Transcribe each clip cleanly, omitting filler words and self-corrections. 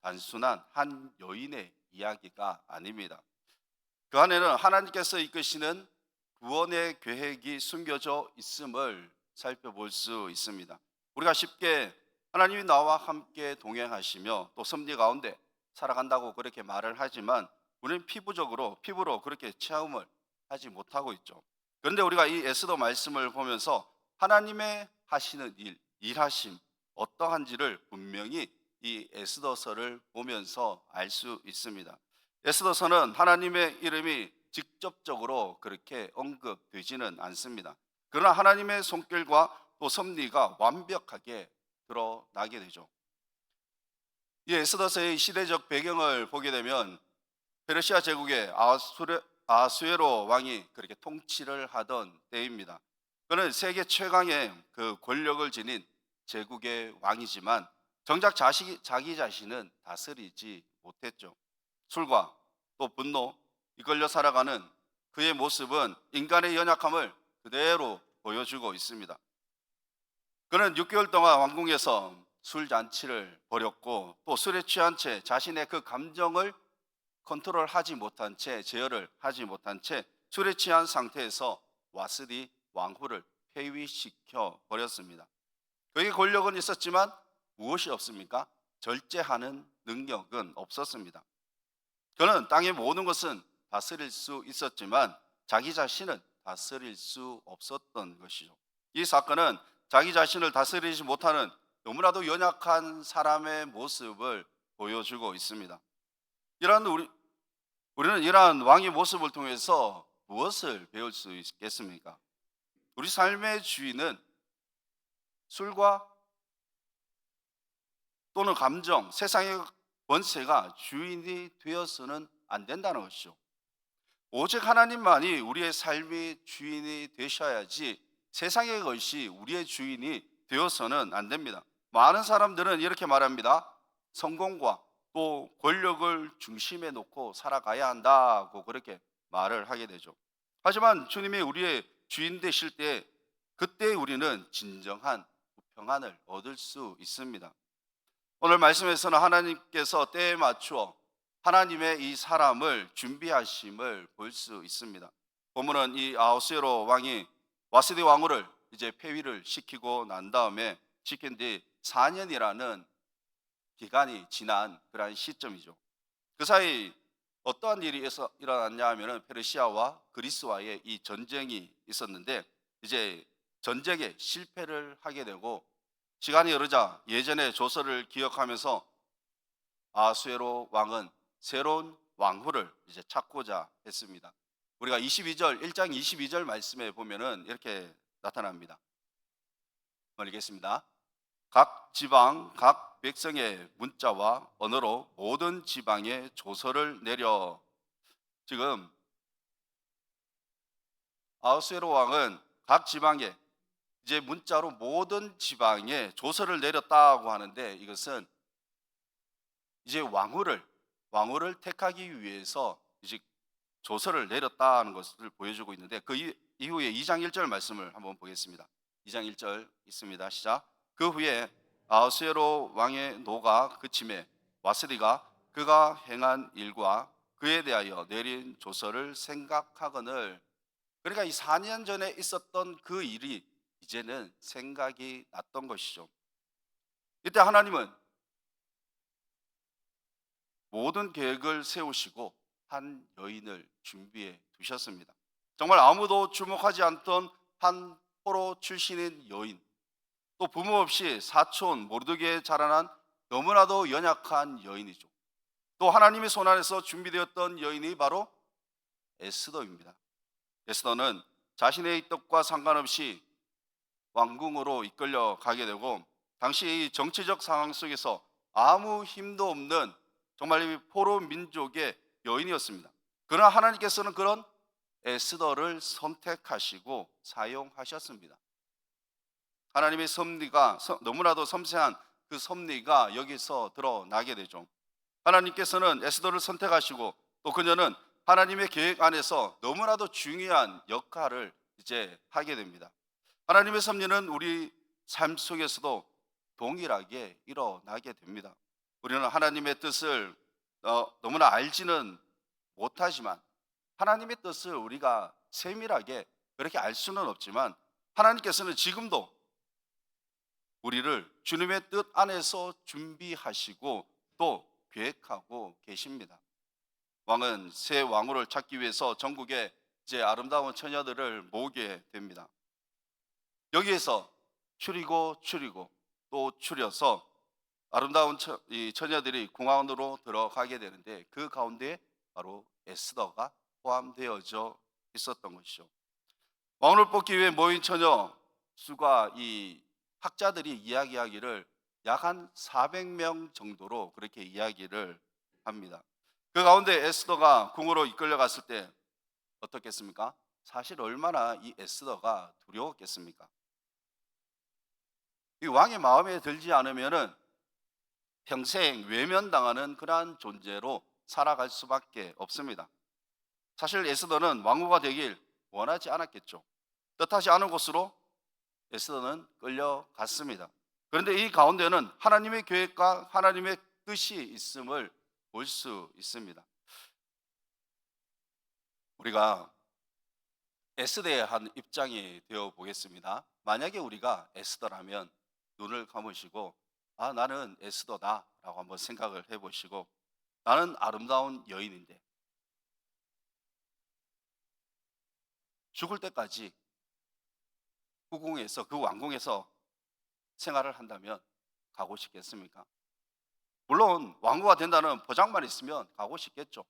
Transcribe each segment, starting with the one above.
단순한 한 여인의 이야기가 아닙니다. 그 안에는 하나님께서 이끄시는 구원의 계획이 숨겨져 있음을 살펴볼 수 있습니다. 우리가 쉽게 하나님이 나와 함께 동행하시며 또 섭리 가운데 살아간다고 그렇게 말을 하지만 우리는 피부로 그렇게 체험을 하지 못하고 있죠. 그런데 우리가 이 에스더 말씀을 보면서 하나님의 하시는 일하심 어떠한지를 분명히 이 에스더서를 보면서 알 수 있습니다. 에스더서는 하나님의 이름이 직접적으로 그렇게 언급되지는 않습니다. 그러나 하나님의 손길과 또 섭리가 완벽하게 드러나게 되죠. 이 에스더서의 시대적 배경을 보게 되면 페르시아 제국의 아수에로 왕이 그렇게 통치를 하던 때입니다. 그는 세계 최강의 그 권력을 지닌 제국의 왕이지만 정작 자기 자신은 다스리지 못했죠. 술과 또 분노, 이끌려 살아가는 그의 모습은 인간의 연약함을 그대로 보여주고 있습니다. 그는 6개월 동안 왕궁에서 술잔치를 벌였고 또 술에 취한 채 자신의 그 감정을 컨트롤하지 못한 채 제어를 하지 못한 채 술에 취한 상태에서 와스디 왕후를 폐위시켜 버렸습니다. 그에게 권력은 있었지만 무엇이 없습니까? 절제하는 능력은 없었습니다. 그는 땅의 모든 것은 다스릴 수 있었지만 자기 자신은 다스릴 수 없었던 것이죠. 이 사건은 자기 자신을 다스리지 못하는 너무나도 연약한 사람의 모습을 보여주고 있습니다. 이러한 우리는 이러한 왕의 모습을 통해서 무엇을 배울 수 있겠습니까? 우리 삶의 주인은 술과 또는 감정, 세상의 권세가 주인이 되어서는 안 된다는 것이죠. 오직 하나님만이 우리의 삶의 주인이 되셔야지 세상의 것이 우리의 주인이 되어서는 안 됩니다. 많은 사람들은 이렇게 말합니다. 성공과 또 권력을 중심에 놓고 살아가야 한다고 그렇게 말을 하게 되죠. 하지만 주님이 우리의 주인 되실 때 그때 우리는 진정한 평안을 얻을 수 있습니다. 오늘 말씀에서는 하나님께서 때에 맞추어 하나님의 이 사람을 준비하심을 볼 수 있습니다. 본문은 이 아하수에로 왕이 와스디 왕후를 이제 폐위를 시키고 난 다음에 시킨 뒤 4년이라는 기간이 지난 그러한 시점이죠. 그 사이 어떠한 일이 일어났냐 하면은 페르시아와 그리스와의 이 전쟁이 있었는데 이제 전쟁에 실패를 하게 되고 시간이 흐르자 예전의 조서를 기억하면서 아수에로 왕은 새로운 왕후를 이제 찾고자 했습니다. 우리가 1장 22절 말씀에 보면은 이렇게 나타납니다. 읽겠습니다. 각 지방 각 백성의 문자와 언어로 모든 지방에 조서를 내려. 지금 아하수에로 왕은 각 지방에 이제 문자로 모든 지방에 조서를 내렸다고 하는데 이것은 이제 왕후를 택하기 위해서 이제 조서를 내렸다는 것을 보여주고 있는데 그 이후에 2장 1절 말씀을 한번 보겠습니다. 2장 1절 있습니다. 시작. 그 후에 아하수에로 왕의 노가 그침에 와스디가 그가 행한 일과 그에 대하여 내린 조서를 생각하거늘. 그러니까 이 4년 전에 있었던 그 일이 이제는 생각이 났던 것이죠. 이때 하나님은 모든 계획을 세우시고 한 여인을 준비해 두셨습니다. 정말 아무도 주목하지 않던 한 포로 출신인 여인, 또 부모 없이 사촌 모르드게에 자라난 너무나도 연약한 여인이죠. 또 하나님의 손 안에서 준비되었던 여인이 바로 에스더입니다. 에스더는 자신의 뜻과 상관없이 왕궁으로 이끌려 가게 되고 당시 이 정치적 상황 속에서 아무 힘도 없는 정말 이 포로 민족의 여인이었습니다. 그러나 하나님께서는 그런 에스더를 선택하시고 사용하셨습니다. 하나님의 섭리가 너무나도 섬세한 그 섭리가 여기서 드러나게 되죠. 하나님께서는 에스더를 선택하시고 또 그녀는 하나님의 계획 안에서 너무나도 중요한 역할을 이제 하게 됩니다. 하나님의 섭리는 우리 삶 속에서도 동일하게 일어나게 됩니다. 우리는 하나님의 뜻을 너무나 알지는 못하지만 하나님의 뜻을 우리가 세밀하게 그렇게 알 수는 없지만 하나님께서는 지금도 우리를 주님의 뜻 안에서 준비하시고 또 계획하고 계십니다. 왕은 새 왕후를 찾기 위해서 전국에 이제 아름다운 처녀들을 모으게 됩니다. 여기에서 추리고 또 추려서 아름다운 이 처녀들이 궁안으로 들어가게 되는데 그 가운데 바로 에스더가 포함되어져 있었던 것이죠. 왕을 뽑기 위해 모인 처녀 수가 이 학자들이 이야기하기를 약 한 400명 정도로 그렇게 이야기를 합니다. 그 가운데 에스더가 궁으로 이끌려갔을 때 어떻겠습니까? 사실 얼마나 이 에스더가 두려웠겠습니까? 이 왕의 마음에 들지 않으면은 평생 외면당하는 그러한 존재로 살아갈 수밖에 없습니다. 사실 에스더는 왕후가 되길 원하지 않았겠죠. 뜻하지 않은 곳으로 에스더는 끌려갔습니다. 그런데 이 가운데는 하나님의 계획과 하나님의 뜻이 있음을 볼 수 있습니다. 우리가 에스더의 한 입장이 되어 보겠습니다. 만약에 우리가 에스더라면 눈을 감으시고 나는 에스더다라고 한번 생각을 해보시고 나는 아름다운 여인인데 죽을 때까지 후궁에서 그 왕궁에서 생활을 한다면 가고 싶겠습니까? 물론 왕후가 된다는 보장만 있으면 가고 싶겠죠.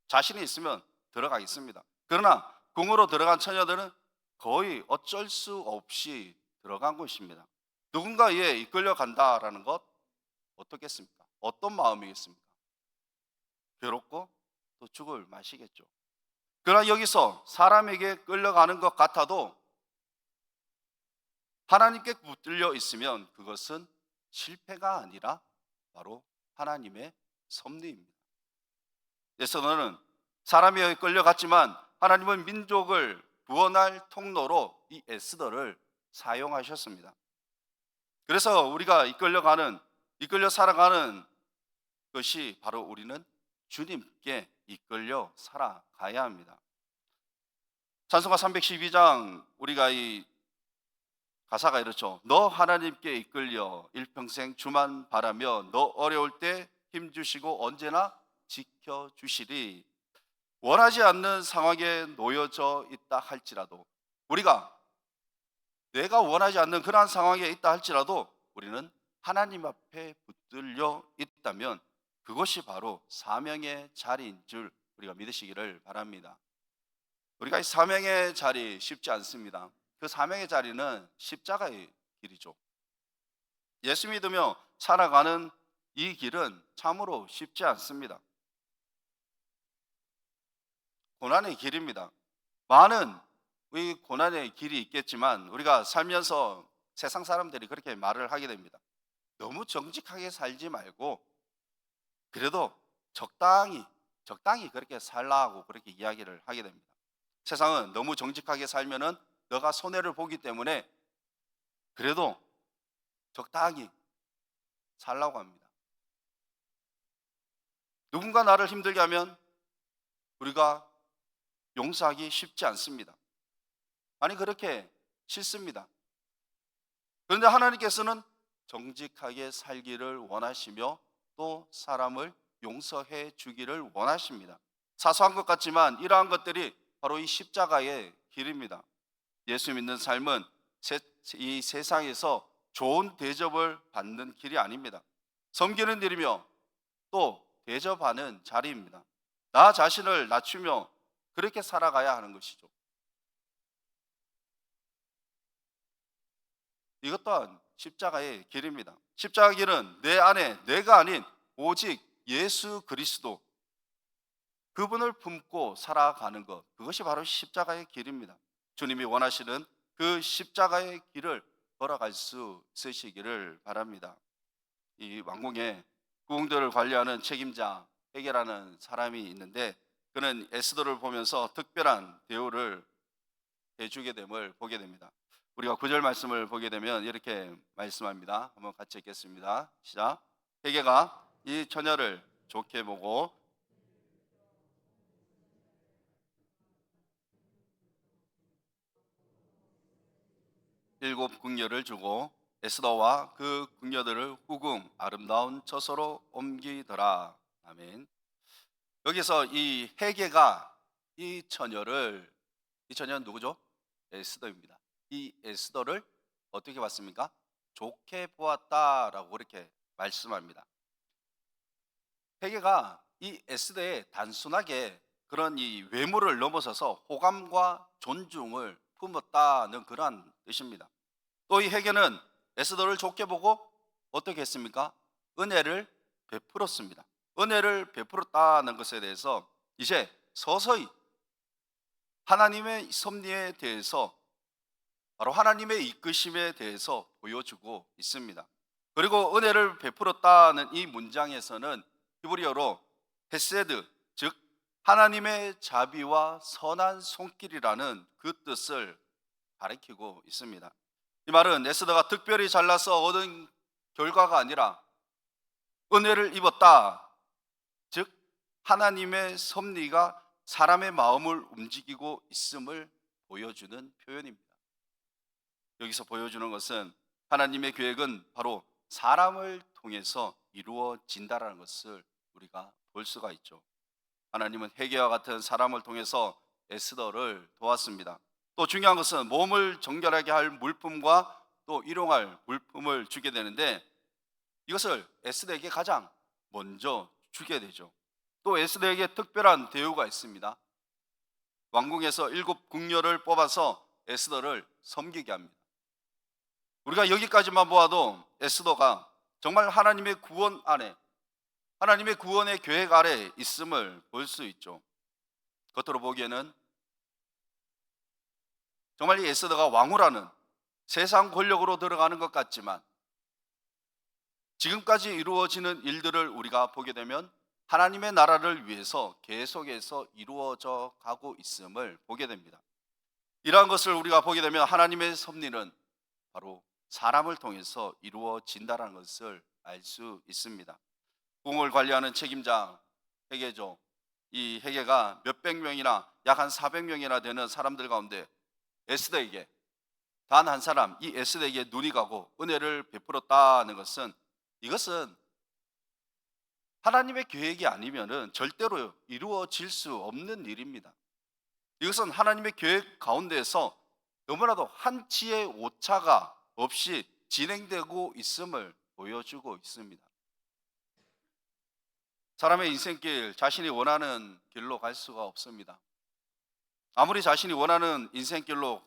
자신이 있으면 들어가겠습니다. 그러나 궁으로 들어간 처녀들은 거의 어쩔 수 없이 들어간 것입니다. 누군가에 이끌려 간다라는 것 어떻겠습니까? 어떤 마음이겠습니까? 괴롭고 또 죽을 맛이겠죠. 그러나 여기서 사람에게 끌려가는 것 같아도 하나님께 붙들려 있으면 그것은 실패가 아니라 바로 하나님의 섭리입니다. 에스더는 사람에게 끌려갔지만 하나님은 민족을 구원할 통로로 이 에스더를 사용하셨습니다. 그래서 우리가 이끌려 살아가는 것이 바로 우리는 주님께 이끌려 살아가야 합니다. 찬송가 312장 우리가 이 가사가 이렇죠. 너 하나님께 이끌려 일평생 주만 바라며 너 어려울 때 힘주시고 언제나 지켜주시리. 원하지 않는 상황에 놓여져 있다 할지라도 우리가 내가 원하지 않는 그러한 상황에 있다 할지라도 우리는 하나님 앞에 붙들려 있다면 그것이 바로 사명의 자리인 줄 우리가 믿으시기를 바랍니다. 우리가 이 사명의 자리 쉽지 않습니다. 그 사명의 자리는 십자가의 길이죠. 예수 믿으며 살아가는 이 길은 참으로 쉽지 않습니다. 고난의 길입니다. 많은 이 고난의 길이 있겠지만 우리가 살면서 세상 사람들이 그렇게 말을 하게 됩니다. 너무 정직하게 살지 말고 그래도 적당히 그렇게 살라고 그렇게 이야기를 하게 됩니다. 세상은 너무 정직하게 살면은 너가 손해를 보기 때문에 그래도 적당히 살라고 합니다. 누군가 나를 힘들게 하면 우리가 용서하기 쉽지 않습니다. 아니 그렇게 싫습니다. 그런데 하나님께서는 정직하게 살기를 원하시며 또 사람을 용서해 주기를 원하십니다. 사소한 것 같지만 이러한 것들이 바로 이 십자가의 길입니다. 예수 믿는 삶은 이 세상에서 좋은 대접을 받는 길이 아닙니다. 섬기는 일이며 또 대접하는 자리입니다. 나 자신을 낮추며 그렇게 살아가야 하는 것이죠. 이것 또한 십자가의 길입니다. 십자가 길은 내 안에 내가 아닌 오직 예수 그리스도 그분을 품고 살아가는 것 그것이 바로 십자가의 길입니다. 주님이 원하시는 그 십자가의 길을 걸어갈 수 있으시기를 바랍니다. 이 왕궁에 구궁들을 관리하는 책임자 헤게라는 사람이 있는데 그는 에스더를 보면서 특별한 대우를 해주게 됨을 보게 됩니다. 우리가 9절 말씀을 보게 되면 이렇게 말씀합니다. 한번 같이 읽겠습니다. 시작. 헤게가 이 처녀를 좋게 보고 일곱 궁녀를 주고 에스더와 그 궁녀들을 후궁 아름다운 처소로 옮기더라. 아멘. 여기서 이 헤게가 이 처녀는 누구죠? 에스더입니다. 이 에스더를 어떻게 봤습니까? 좋게 보았다라고 그렇게 말씀합니다. 헤게가 이 에스더에 단순하게 그런 이 외모를 넘어서서 호감과 존중을 품었다는 그러한 뜻입니다. 또 이 헤게는 에스더를 좋게 보고 어떻게 했습니까? 은혜를 베풀었습니다. 은혜를 베풀었다는 것에 대해서 이제 서서히 하나님의 섭리에 대해서, 바로 하나님의 이끄심에 대해서 보여주고 있습니다. 그리고 은혜를 베풀었다는 이 문장에서는 히브리어로 헤세드, 즉 하나님의 자비와 선한 손길이라는 그 뜻을 가리키고 있습니다. 이 말은 에스더가 특별히 잘나서 얻은 결과가 아니라 은혜를 입었다, 즉 하나님의 섭리가 사람의 마음을 움직이고 있음을 보여주는 표현입니다. 여기서 보여주는 것은 하나님의 계획은 바로 사람을 통해서 이루어진다라는 것을 우리가 볼 수가 있죠. 하나님은 헤게와 같은 사람을 통해서 에스더를 도왔습니다. 또 중요한 것은 몸을 정결하게 할 물품과 또 일용할 물품을 주게 되는데, 이것을 에스더에게 가장 먼저 주게 되죠. 또 에스더에게 특별한 대우가 있습니다. 왕궁에서 일곱 궁녀를 뽑아서 에스더를 섬기게 합니다. 우리가 여기까지만 보아도 에스더가 정말 하나님의 구원 안에, 하나님의 구원의 계획 아래 있음을 볼 수 있죠. 겉으로 보기에는 정말 이 에스더가 왕후라는 세상 권력으로 들어가는 것 같지만, 지금까지 이루어지는 일들을 우리가 보게 되면 하나님의 나라를 위해서 계속해서 이루어져 가고 있음을 보게 됩니다. 이러한 것을 우리가 보게 되면 하나님의 섭리는 바로 사람을 통해서 이루어진다는 것을 알 수 있습니다. 궁을 관리하는 책임자 헤게죠. 이 헤게가 몇백 명이나, 약 한 400명이나 되는 사람들 가운데 에스더에게, 단 한 사람, 이 에스더에게 눈이 가고 은혜를 베풀었다는 것은, 이것은 하나님의 계획이 아니면은 절대로 이루어질 수 없는 일입니다. 이것은 하나님의 계획 가운데에서 너무나도 한치의 오차가 없이 진행되고 있음을 보여주고 있습니다. 사람의 인생길, 자신이 원하는 길로 갈 수가 없습니다. 아무리 자신이 원하는 인생길로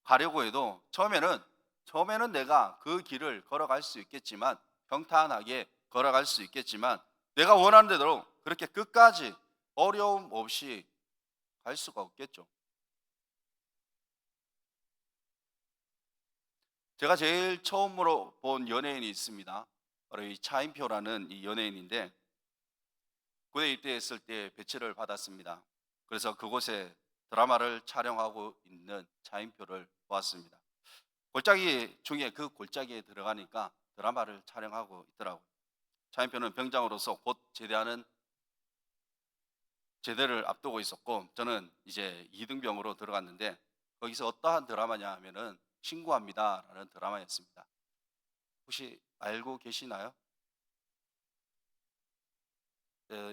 가려고 해도 처음에는 내가 그 길을 걸어갈 수 있겠지만, 평탄하게 걸어갈 수 있겠지만, 내가 원하는 대로 그렇게 끝까지 어려움 없이 갈 수가 없겠죠. 제가 제일 처음으로 본 연예인이 있습니다. 바로 이 차인표라는 이 연예인인데, 군에 입대했을 때 배치를 받았습니다. 그래서 그곳에 드라마를 촬영하고 있는 차인표를 보았습니다. 골짜기 중에 그 골짜기에 들어가니까 드라마를 촬영하고 있더라고요. 차인표는 병장으로서 곧 제대를 앞두고 있었고, 저는 이제 2등병으로 들어갔는데, 거기서 어떠한 드라마냐 하면은 신고합니다라는 드라마였습니다. 혹시 알고 계시나요?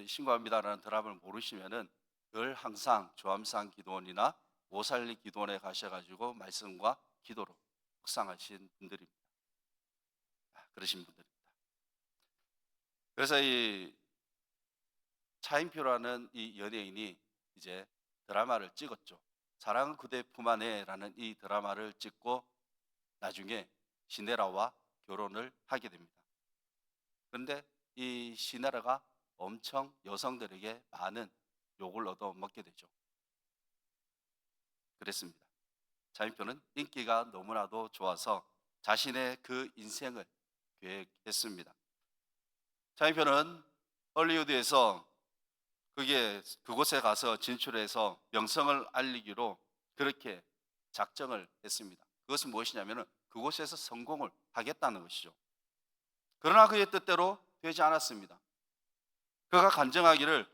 신고합니다라는 드라마를 모르시면은 늘 항상 조암산 기도원이나 오살리 기도원에 가셔가지고 말씀과 기도로 묵상하신 분들입니다. 그러신 분들입니다. 그래서 이 차인표라는 이 연예인이 이제 드라마를 찍었죠. 사랑은 그대 품 안에라는 이 드라마를 찍고 나중에 시네라와 결혼을 하게 됩니다. 그런데 이 시네라가 엄청 여성들에게 많은 욕을 얻어먹게 되죠. 그랬습니다. 차인표는 인기가 너무나도 좋아서 자신의 그 인생을 계획했습니다. 차인표는 헐리우드에서 그곳에 가서 진출해서 명성을 알리기로 그렇게 작정을 했습니다. 그것은 무엇이냐면 그곳에서 성공을 하겠다는 것이죠. 그러나 그의 뜻대로 되지 않았습니다. 그가 간증하기를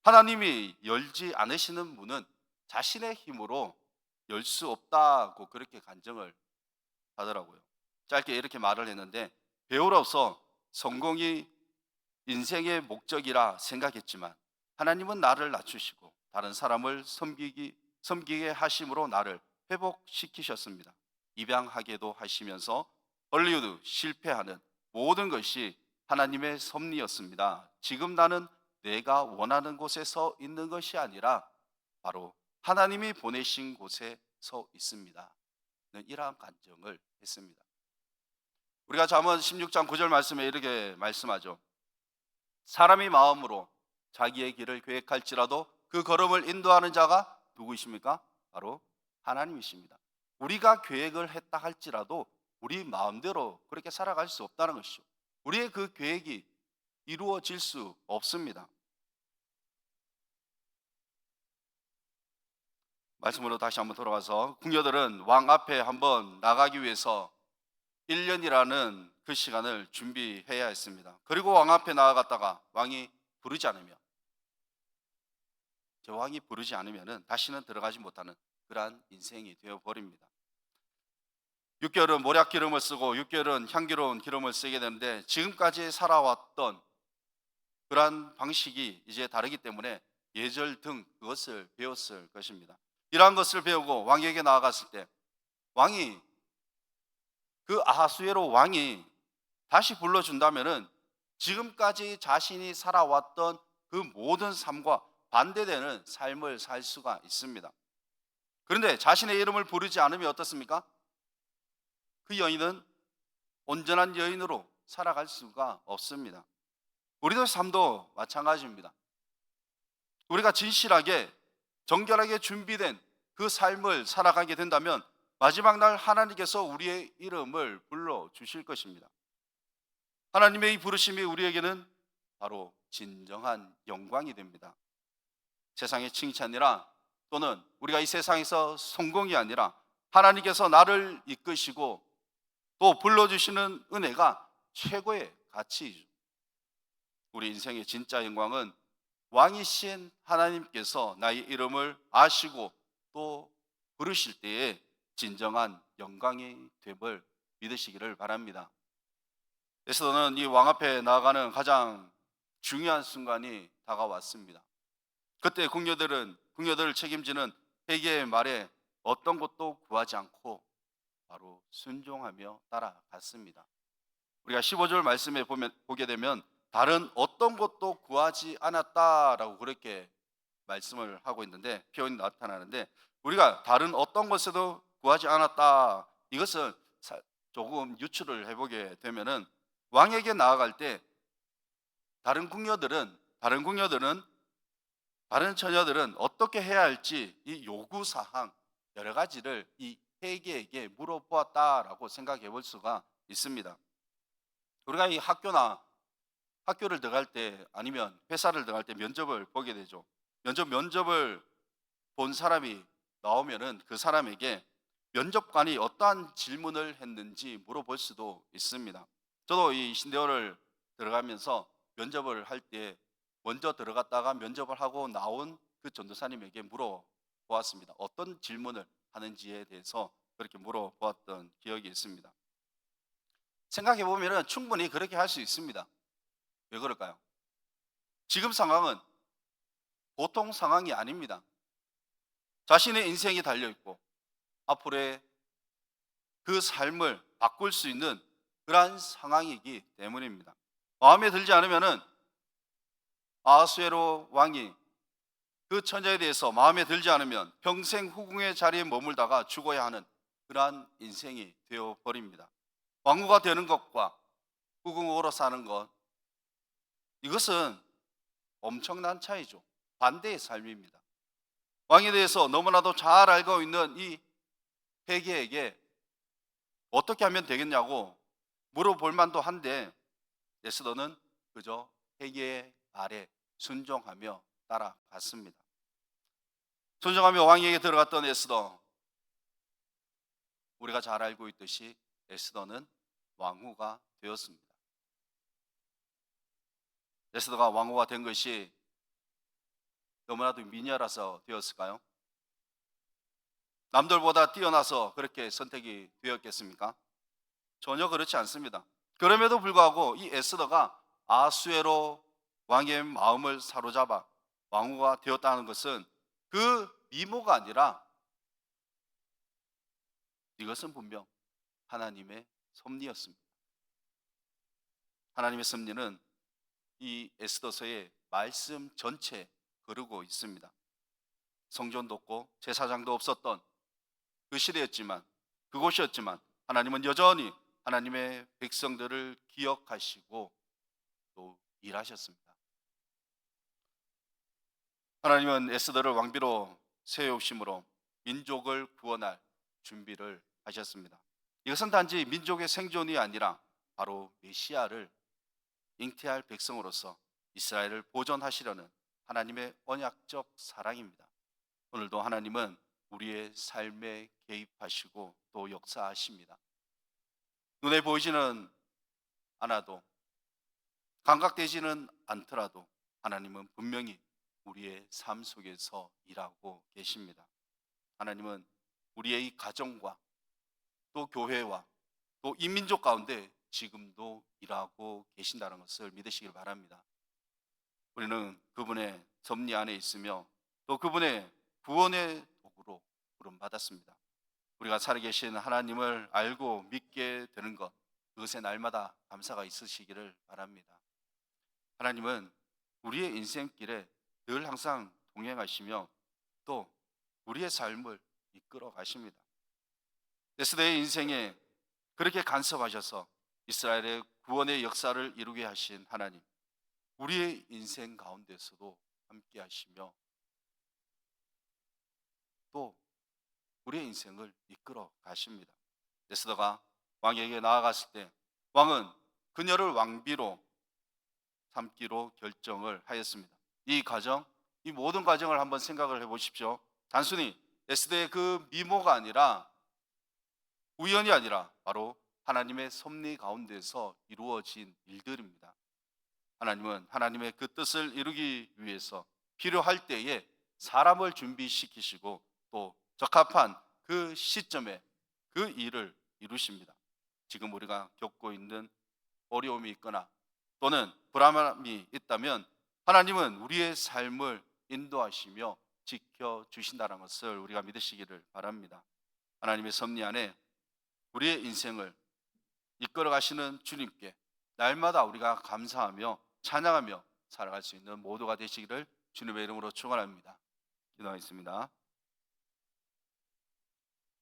하나님이 열지 않으시는 문은 자신의 힘으로 열 수 없다고 그렇게 간증을 하더라고요. 짧게 이렇게 말을 했는데, 배우로서 성공이 인생의 목적이라 생각했지만 하나님은 나를 낮추시고 다른 사람을 섬기게 하심으로 나를 회복시키셨습니다. 입양하게도 하시면서 헐리우드 실패하는 모든 것이 하나님의 섭리였습니다. 지금 나는 내가 원하는 곳에 서 있는 것이 아니라 바로 하나님이 보내신 곳에 서 있습니다. 이러한 간증을 했습니다. 우리가 잠언 16장 9절 말씀에 이렇게 말씀하죠. 사람이 마음으로 자기의 길을 계획할지라도 그 걸음을 인도하는 자가 누구이십니까? 바로 하나님이십니다. 우리가 계획을 했다 할지라도 우리 마음대로 그렇게 살아갈 수 없다는 것이죠. 우리의 그 계획이 이루어질 수 없습니다. 말씀으로 다시 한번 돌아와서, 궁녀들은 왕 앞에 한번 나가기 위해서 1년이라는 그 시간을 준비해야 했습니다. 그리고 왕 앞에 나아갔다가 왕이 부르지 않으면, 저 왕이 부르지 않으면 다시는 들어가지 못하는 그러한 인생이 되어버립니다. 6개월은 모략 기름을 쓰고 6개월은 향기로운 기름을 쓰게 되는데, 지금까지 살아왔던 그러한 방식이 이제 다르기 때문에 예절 등 그것을 배웠을 것입니다. 이러한 것을 배우고 왕에게 나아갔을 때, 왕이 그 아하수에로 왕이 다시 불러준다면은 지금까지 자신이 살아왔던 그 모든 삶과 반대되는 삶을 살 수가 있습니다. 그런데 자신의 이름을 부르지 않으면 어떻습니까? 그 여인은 온전한 여인으로 살아갈 수가 없습니다. 우리들 삶도 마찬가지입니다. 우리가 진실하게 정결하게 준비된 그 삶을 살아가게 된다면 마지막 날 하나님께서 우리의 이름을 불러주실 것입니다. 하나님의 이 부르심이 우리에게는 바로 진정한 영광이 됩니다. 세상의 칭찬이라, 또는 우리가 이 세상에서 성공이 아니라 하나님께서 나를 이끄시고 또 불러주시는 은혜가 최고의 가치이죠. 우리 인생의 진짜 영광은 왕이신 하나님께서 나의 이름을 아시고 또 부르실 때에 진정한 영광이 됨을 믿으시기를 바랍니다. 에스더는 이 왕 앞에 나아가는 가장 중요한 순간이 다가왔습니다. 그때 궁녀들을 책임지는 회개의 말에 어떤 것도 구하지 않고 바로 순종하며 따라갔습니다. 우리가 15절 말씀에 보게 되면 다른 어떤 것도 구하지 않았다라고 그렇게 말씀을 하고 있는데, 표현이 나타나는데, 우리가 다른 어떤 것에도 구하지 않았다, 이것을 조금 유추를 해보게 되면은 왕에게 나아갈 때 다른 처녀들은 어떻게 해야 할지 이 요구 사항 여러 가지를 이 회개에게 물어보았다라고 생각해 볼 수가 있습니다. 우리가 이 학교를 들어갈 때, 아니면 회사를 들어갈 때 면접을 보게 되죠. 면접을 본 사람이 나오면은 그 사람에게 면접관이 어떠한 질문을 했는지 물어볼 수도 있습니다. 저도 이 신대호를 들어가면서 면접을 할 때 먼저 들어갔다가 면접을 하고 나온 그 전도사님에게 물어보았습니다. 어떤 질문을 하는지에 대해서 그렇게 물어보았던 기억이 있습니다. 생각해 보면 충분히 그렇게 할 수 있습니다. 왜 그럴까요? 지금 상황은 보통 상황이 아닙니다. 자신의 인생이 달려있고 앞으로의 그 삶을 바꿀 수 있는 그러한 상황이기 때문입니다. 마음에 들지 않으면은 아하수에로 왕이 그 처녀에 대해서 마음에 들지 않으면 평생 후궁의 자리에 머물다가 죽어야 하는 그러한 인생이 되어버립니다. 왕후가 되는 것과 후궁으로 사는 것, 이것은 엄청난 차이죠. 반대의 삶입니다. 왕에 대해서 너무나도 잘 알고 있는 이 회개에게 어떻게 하면 되겠냐고 물어볼 만도 한데, 에스더는 그저 회개의 말에 순종하며 따라갔습니다. 순종하며 왕에게 들어갔던 에스더, 우리가 잘 알고 있듯이 에스더는 왕후가 되었습니다. 에스더가 왕후가 된 것이 너무나도 미녀라서 되었을까요? 남들보다 뛰어나서 그렇게 선택이 되었겠습니까? 전혀 그렇지 않습니다. 그럼에도 불구하고 이 에스더가 아수에로 왕의 마음을 사로잡아 왕후가 되었다는 것은 그 미모가 아니라 이것은 분명 하나님의 섭리였습니다. 하나님의 섭리는 이 에스더서의 말씀 전체에 거르고 있습니다. 성전도 없고 제사장도 없었던 그 시대였지만, 그곳이었지만 하나님은 여전히 하나님의 백성들을 기억하시고 또 일하셨습니다. 하나님은 에스더를 왕비로 세우심으로 민족을 구원할 준비를 하셨습니다. 이것은 단지 민족의 생존이 아니라 바로 메시아를 잉태할 백성으로서 이스라엘을 보존하시려는 하나님의 언약적 사랑입니다. 오늘도 하나님은 우리의 삶에 개입하시고 또 역사하십니다. 눈에 보이지는 않아도, 감각되지는 않더라도 하나님은 분명히 우리의 삶 속에서 일하고 계십니다. 하나님은 우리의 이 가정과 또 교회와 또 이민족 가운데 지금도 일하고 계신다는 것을 믿으시길 바랍니다. 우리는 그분의 섭리 안에 있으며 또 그분의 구원의 도구로 부름받았습니다. 우리가 살아계신 하나님을 알고 믿게 되는 것, 그것에 날마다 감사가 있으시기를 바랍니다. 하나님은 우리의 인생길에 늘 항상 동행하시며 또 우리의 삶을 이끌어 가십니다. 에스더의 인생에 그렇게 간섭하셔서 이스라엘의 구원의 역사를 이루게 하신 하나님, 우리의 인생 가운데서도 함께 하시며 또 우리의 인생을 이끌어 가십니다. 에스더가 왕에게 나아갔을 때 왕은 그녀를 왕비로 삼기로 결정을 하였습니다. 이 과정, 이 모든 과정을 한번 생각을 해보십시오. 단순히 에스더의 그 미모가 아니라, 우연이 아니라 바로 하나님의 섭리 가운데서 이루어진 일들입니다. 하나님은 하나님의 그 뜻을 이루기 위해서 필요할 때에 사람을 준비시키시고 또 적합한 그 시점에 그 일을 이루십니다. 지금 우리가 겪고 있는 어려움이 있거나 또는 불안함이 있다면 하나님은 우리의 삶을 인도하시며 지켜주신다는 것을 우리가 믿으시기를 바랍니다. 하나님의 섭리 안에 우리의 인생을 이끌어 가시는 주님께 날마다 우리가 감사하며 찬양하며 살아갈 수 있는 모두가 되시기를 주님의 이름으로 축원합니다. 기도하겠습니다.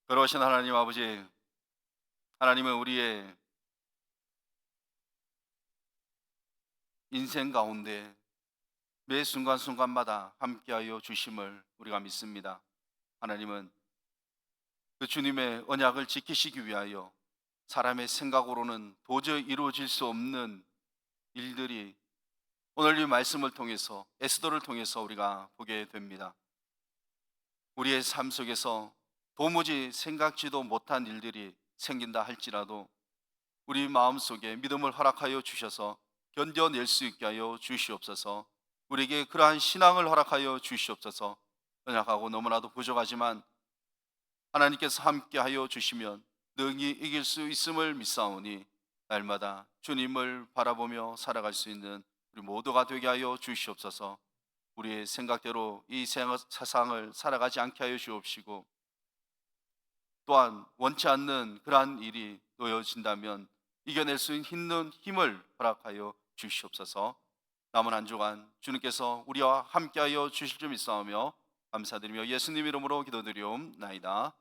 거룩하신 하나님 아버지, 하나님은 우리의 인생 가운데 매 순간순간마다 함께하여 주심을 우리가 믿습니다. 하나님은 그 주님의 언약을 지키시기 위하여 사람의 생각으로는 도저히 이루어질 수 없는 일들이 오늘 이 말씀을 통해서, 에스더를 통해서 우리가 보게 됩니다. 우리의 삶 속에서 도무지 생각지도 못한 일들이 생긴다 할지라도 우리 마음속에 믿음을 허락하여 주셔서 견뎌낼 수 있게 하여 주시옵소서. 우리에게 그러한 신앙을 허락하여 주시옵소서. 연약하고 너무나도 부족하지만 하나님께서 함께하여 주시면 능히 이길 수 있음을 믿사오니 날마다 주님을 바라보며 살아갈 수 있는 우리 모두가 되게 하여 주시옵소서. 우리의 생각대로 이 세상을 살아가지 않게 하여 주옵시고 또한 원치 않는 그러한 일이 놓여진다면 이겨낼 수 있는 힘을 허락하여 주시옵소서. 남은 한 주간 주님께서 우리와 함께하여 주실 줄 믿사오며 감사드리며 예수님 이름으로 기도드리옵나이다.